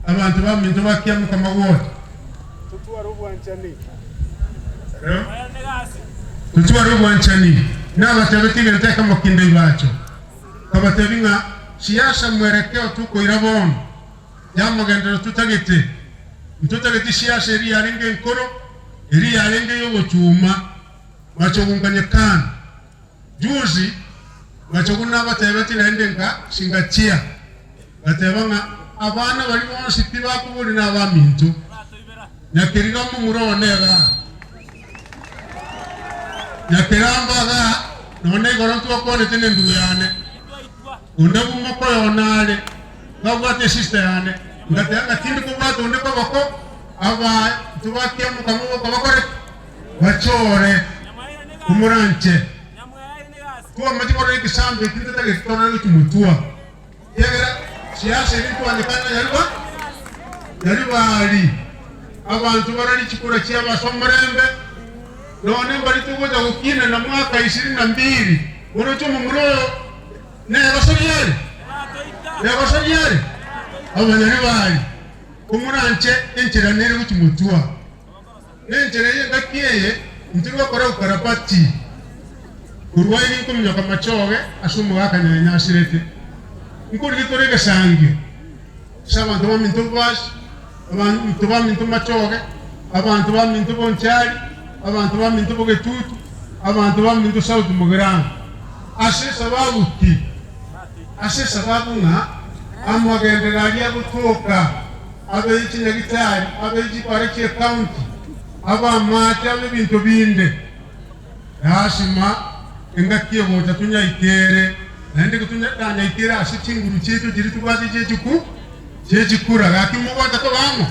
abantu baminto bakiamu kama wote tutuwa rubu anchani n'abatabetiga nteka mukinde ibacho kabatabinga siasa mwerekeo tuko irabon yamugendero tutagete siasa iri yarenge nkoro iri yarenge yo chuma bachogunganye kan juzi bachoguna batabeti naendenga singachia batebanga abana bali bonse tibakubuli n'abaminto nyakiriga mu muronega nyakirambaga none gorontu bakone tene nduyane undabu mako yonale ngabwate sister yane ngatanga tindi kubwato ndiko bako aba tubakia mukamu bakore bachore kumuranche tuwa majikore ikisambe kinta gekitona n'ikumutua yegera siasa ilipo andikana yaruba ali abantu barali chikura cyaba somrembe none mbali tugoja gukina na mwaka 22 unocho mumuro ne basonyere abanyari bari kumuranche enchera nere ukimutua enchera ye gakiye ntirwa kora ukarapati kurwaini kumyo kama choge asumu wakanya nyashirete nkuri gitorega sangyo abantu baminto bas abantu baminto machoge abantu baminto bonchari abantu baminto bogetutu abantu baminto sauti mugrana ase sababu nga amwagenderalia gutuka abeji nyagitari abeji parike county abamata bebinto binde yashima engakiye bota tunya itere nande kutunya tanya itere asicinguru cyetu giri tubaje cyeku cyekikura gakimubota to bamwe